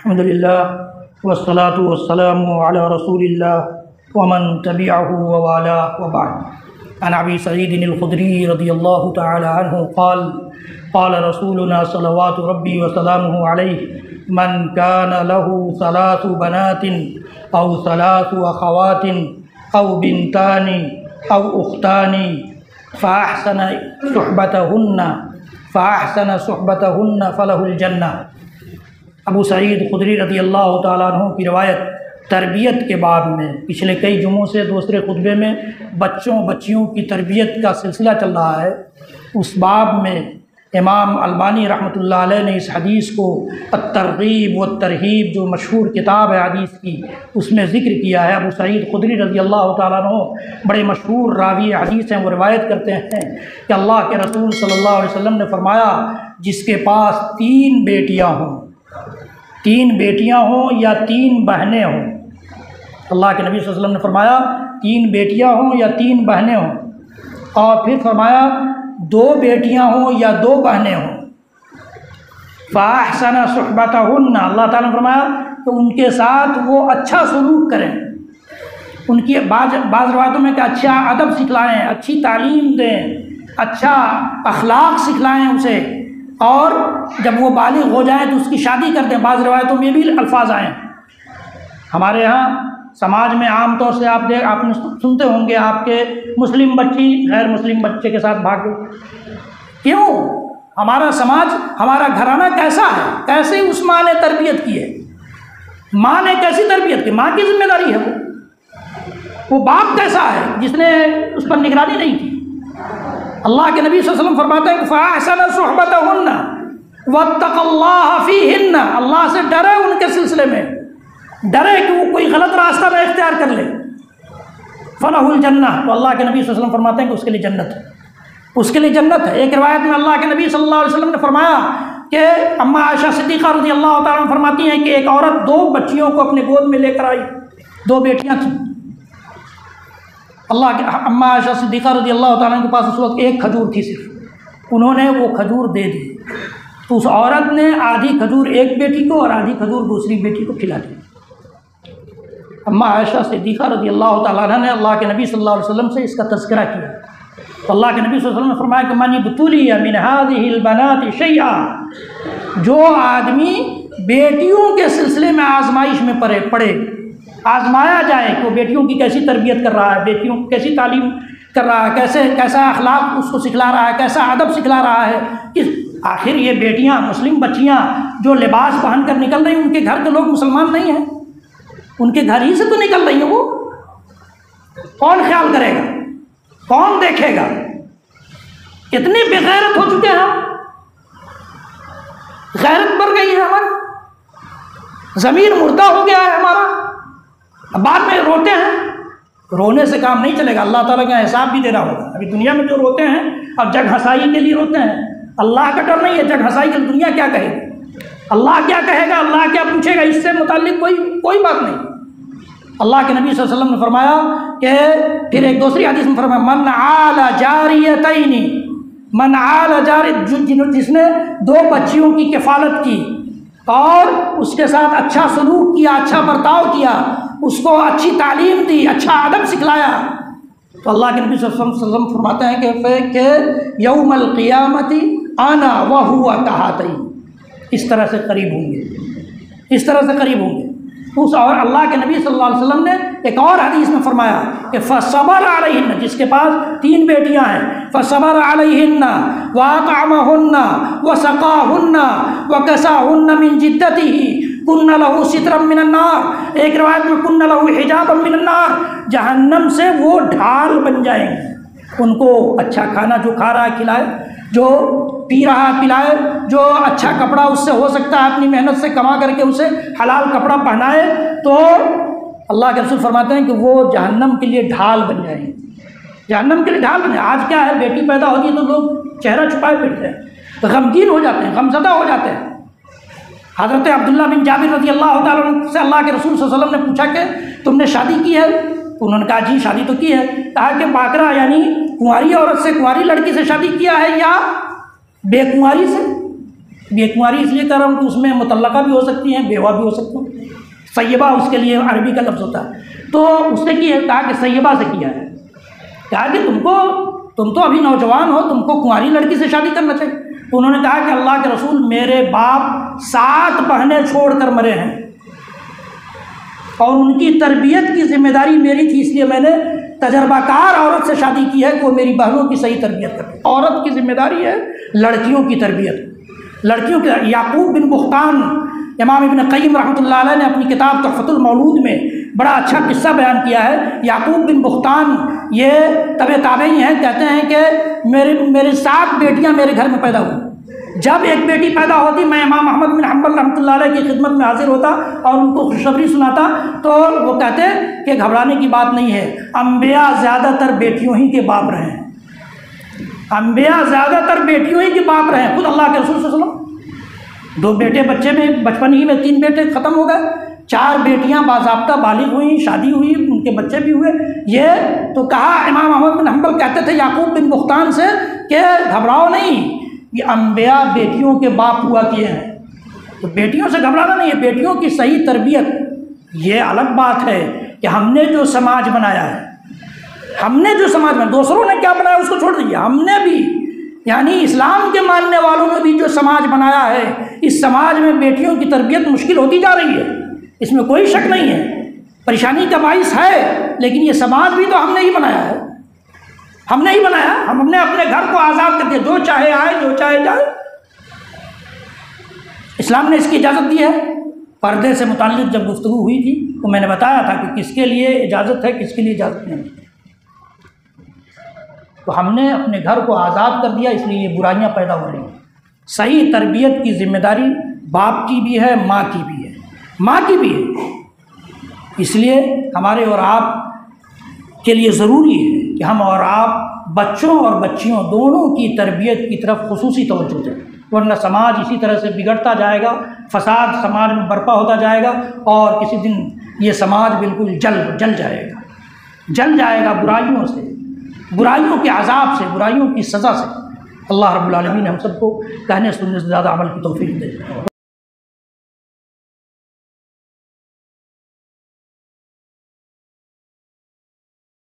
الحمدللہ والصلاة والسلام علی رسول اللہ ومن تبعہ ووالاہ وبعد۔ عن ابی سعید الخدری رضی اللہ تعالی عنہ قال قال رسولنا صلوات ربی وسلامہ علیہ من کان له ثلاث بنات او ثلاث اخوات او بنتان او اختان فاحسن صحبتهن فلہ الجنہ۔ ابو سعید خدری رضی اللہ تعالیٰ عنہ کی روایت تربیت کے باب میں پچھلے کئی جمعوں سے دوسرے خطبے میں بچیوں کی تربیت کا سلسلہ چل رہا ہے۔ اس باب میں امام البانی رحمۃ اللہ علیہ نے اس حدیث کو الترغیب والترہیب جو مشہور کتاب ہے حدیث کی اس میں ذکر کیا ہے۔ ابو سعید خدری رضی اللہ تعالیٰ عنہ بڑے مشہور راوی حدیث ہیں، وہ روایت کرتے ہیں کہ اللہ کے رسول صلی اللہ علیہ وسلم نے فرمایا جس کے پاس تین بیٹیاں ہوں یا تین بہنیں ہوں، اللہ کے نبی صلی اللہ علیہ وسلم نے فرمایا تین بیٹیاں ہوں یا تین بہنیں ہوں، اور پھر فرمایا دو بیٹیاں ہوں یا دو بہنیں ہوں، فَأَحْسَنَ صُحْبَتَهُنَّ، اللہ تعالیٰ نے فرمایا کہ ان کے ساتھ وہ اچھا سلوک کریں، ان کی بعض روایتوں میں کہ اچھا ادب سکھلائیں، اچھی تعلیم دیں، اچھا اخلاق سکھلائیں اسے، اور جب وہ بالغ ہو جائیں تو اس کی شادی کر دیں۔ بعض روایتوں میں بھی الفاظ آئے ہیں۔ ہمارے یہاں سماج میں عام طور سے آپ نے سنتے ہوں گے آپ کے مسلم بچی غیر مسلم بچے کے ساتھ بھاگ گئی۔ کیوں؟ ہمارا سماج، ہمارا گھرانہ کیسا ہے، کیسے اس ماں نے تربیت کی ہے، ماں نے کیسی تربیت کی، ماں کی ذمہ داری ہے وہ باپ کیسا ہے جس نے اس پر نگرانی نہیں کی۔ اللہ کے نبی صلی اللہ علیہ وسلم فرماتے ہیں کہ فَأَحْسَنَ صُحْبَتَهُنَّ وَاتَّقَ اللَّهَ فِيهِنَّ، اللہ سے ڈرے ان کے سلسلے میں، ڈرے کہ وہ کوئی غلط راستہ نہ اختیار کر لے، فَلَهُ الْجَنَّةُ، تو اللہ کے نبی صلی اللہ علیہ وسلم فرماتے ہیں کہ اس کے لیے جنت ہے، اس کے لیے جنت ہے۔ ایک روایت میں اللہ کے نبی صلی اللہ علیہ وسلم نے فرمایا کہ اماں عائشہ صدیقہ رضی اللہ تعالیٰ عنہ فرماتی ہیں کہ ایک عورت دو بچیوں کو اپنے گود میں لے کر آئی، دو بیٹیاں تھیں۔ اللہ کے اماں عائشہ صدیقہ رضی اللہ تعالیٰ عنہ کے پاس اس وقت ایک کھجور تھی صرف، انہوں نے وہ کھجور دے دی، تو اس عورت نے آدھی کھجور ایک بیٹی کو اور آدھی کھجور دوسری بیٹی کو کھلا دی۔ اماں عائشہ صدیقہ رضی اللہ تعالیٰ عنہ نے اللہ کے نبی صلی اللہ علیہ وسلم سے اس کا تذکرہ کیا، تو اللہ کے نبی صلی اللہ علیہ وسلم نے فرمایا کہ من ابتلی من هذه البنات شیئا، جو آدمی بیٹیوں کے سلسلے میں آزمائش میں پڑے، آزمایا جائے کہ وہ بیٹیوں کی کیسی تربیت کر رہا ہے، بیٹیوں کو کیسی تعلیم کر رہا ہے، کیسا اخلاق اس کو سکھلا رہا ہے، کیسا ادب سکھلا رہا ہے۔ آخر یہ بیٹیاں مسلم بچیاں جو لباس پہن کر نکل رہی ہیں ان کے گھر کے لوگ مسلمان نہیں ہیں، ان کے گھر ہی سے تو نکل رہی ہیں، وہ کون خیال کرے گا، کون دیکھے گا؟ کتنے بے غیرت ہو چکے ہیں ہم، غیرت بڑھ گئی ہے ہماری، ضمیر مردہ ہو گیا ہے ہمارا، بعد میں روتے ہیں، رونے سے کام نہیں چلے گا، اللہ تعالیٰ کا حساب بھی دینا ہوگا۔ ابھی دنیا میں جو روتے ہیں اب جگ ہنسائی کے لیے روتے ہیں، اللہ کا ڈر نہیں ہے، جگ ہنسائی کے لیے دنیا کیا کہے گی، اللہ کیا کہے گا، اللہ کیا پوچھے گا، اس سے متعلق کوئی بات نہیں۔ اللہ کے نبی صلی اللہ علیہ وسلم نے فرمایا کہ پھر ایک دوسری حدیث میں فرمایا من عال جاریتین، من عال جس نے دو بچیوں کی کفالت کی اور اس کے ساتھ اچھا سلوک کیا، اچھا برتاؤ کیا، اس کو اچھی تعلیم دی، اچھا ادب سکھلایا، تو اللہ کے نبی صلی اللہ علیہ وسلم فرماتے ہیں کہ یوم القیامت انا وہو کہاتین، اس طرح سے قریب ہوں گے، اس طرح سے قریب ہوں گے۔ اور اللہ کے نبی صلی اللہ علیہ وسلم نے ایک اور حدیث میں فرمایا کہ فصبر علیہن، جس کے پاس تین بیٹیاں ہیں، فصبر علیہن واطعمہن وسقاہن وکساہن من جدتہ کن لہ سترا من النار، ایک روایت میں کن لہ حجابا من النار، جہنم سے وہ ڈھال بن جائیں گے، ان کو اچھا کھانا جو کھا رہا ہے کھلائے، جو پی رہا ہے پلائے، جو اچھا کپڑا اس سے ہو سکتا ہے اپنی محنت سے کما کر کے اسے حلال کپڑا پہنائے، تو اللہ کے رسول فرماتے ہیں کہ وہ جہنم کے لیے ڈھال بن جائیں گے، جہنم کے لیے ڈھال بن جائیں۔ آج کیا ہے، بیٹی پیدا ہوتی ہے تو لوگ چہرہ چھپائے پھرتے ہیں، غمگین ہو جاتے ہیں، غمزدہ ہو جاتے ہیں۔ حضرت عبداللہ بن جابر رضی اللہ تعالیٰ عنہ سے اللہ کے رسول صلی اللہ علیہ وسلم نے پوچھا کہ تم نے شادی کی ہے؟ انہوں نے کہا جی شادی تو کی ہے۔ کہا کہ باقرہ یعنی کنواری عورت سے، کنواری لڑکی سے شادی کیا ہے یا بے کنواری سے؟ یہ کنواری اس لیے کہہ رہا ہوں کہ اس میں مطلقہ بھی ہو سکتی ہیں، بیوہ بھی ہو سکتی ہیں، سیبہ اس کے لیے عربی کا لفظ ہوتا ہے۔ تو اس نے کہا کہ سیبہ سے کیا ہے، کہا کہ تم تو ابھی نوجوان ہو، تم کو کنواری لڑکی سے شادی کرنا چاہیے۔ تو انہوں نے کہا کہ اللہ کے رسول، میرے باپ 7 بہنیں چھوڑ کر مرے ہیں اور ان کی تربیت کی ذمہ داری میری تھی، اس لیے میں نے تجربہ کار عورت سے شادی کی ہے کہ وہ میری بہنوں کی صحیح تربیت کرے۔ عورت کی ذمہ داری ہے لڑکیوں کی تربیت، لڑکیوں کی۔ یعقوب بن بختان، امام ابن قیم رحمۃ اللہ علیہ نے اپنی کتاب تحفۃ المولود میں بڑا اچھا قصہ بیان کیا ہے۔ یعقوب بن بختان یہ تبع تابعی ہیں، کہتے ہیں کہ میرے 7 بیٹیاں میرے گھر میں پیدا ہوئی۔ جب ایک بیٹی پیدا ہوتی میں امام احمد بن حنبل رحمۃ اللہ علیہ کی خدمت میں حاضر ہوتا اور ان کو خوشخبری سناتا، تو وہ کہتے کہ گھبرانے کی بات نہیں ہے، انبیاء زیادہ تر بیٹیوں ہی کے باپ رہے ہیں، انبیاء زیادہ تر بیٹیوں ہی کے باپ رہے ہیں۔ خود اللہ کے رسول صلی اللہ علیہ وسلم 2 بیٹے بچے میں بچپن ہی میں 3 بیٹے ختم ہو گئے، 4 بیٹیاں باضابطہ بالغ ہوئیں، شادی ہوئی، ان کے بچے بھی ہوئے۔ یہ تو کہا امام احمد بن حنبل کہتے تھے یعقوب بن بختان سے کہ گھبراؤ نہیں، یہ انبیاء بیٹیوں کے باپ ہوا کیے ہیں، تو بیٹیوں سے گھبرانا نہیں ہے، بیٹیوں کی صحیح تربیت۔ یہ الگ بات ہے کہ ہم نے جو سماج بنایا ہے، ہم نے جو سماج بنایا، دوسروں نے کیا بنایا اس کو چھوڑ دیجیے، ہم نے بھی، یعنی اسلام کے ماننے والوں نے بھی جو سماج بنایا ہے، اس سماج میں بیٹیوں کی تربیت مشکل ہوتی جا رہی ہے، اس میں کوئی شک نہیں ہے، پریشانی کا باعث ہے، لیکن یہ سماج بھی تو ہم نے ہی بنایا ہے، ہم نے ہی بنایا، ہم نے اپنے گھر کو آزاد کر دیا، جو چاہے آئے جو چاہے جائے۔ اسلام نے اس کی اجازت دی ہے۔ پردے سے متعلق جب گفتگو ہوئی تھی تو میں نے بتایا تھا کہ کس کے لیے اجازت ہے، کس کے لیے اجازت نہیں، تو ہم نے اپنے گھر کو آزاد کر دیا، اس لیے یہ برائیاں پیدا ہو رہی ہیں۔ صحیح تربیت کی ذمہ داری باپ کی بھی ہے، ماں کی بھی ہے، ماں کی بھی ہے۔ اس لیے ہمارے اور آپ کے لیے ضروری ہے کہ ہم اور آپ بچوں اور بچیوں دونوں کی تربیت کی طرف خصوصی توجہ دیں، ورنہ سماج اسی طرح سے بگڑتا جائے گا، فساد سماج میں برپا ہوتا جائے گا، اور کسی دن یہ سماج بالکل جل جائے گا برائیوں سے، برائیوں کے عذاب سے، برائیوں کی سزا سے۔ اللہ رب العالمین ہم سب کو کہنے سننے سے زیادہ عمل کی توفیق دے۔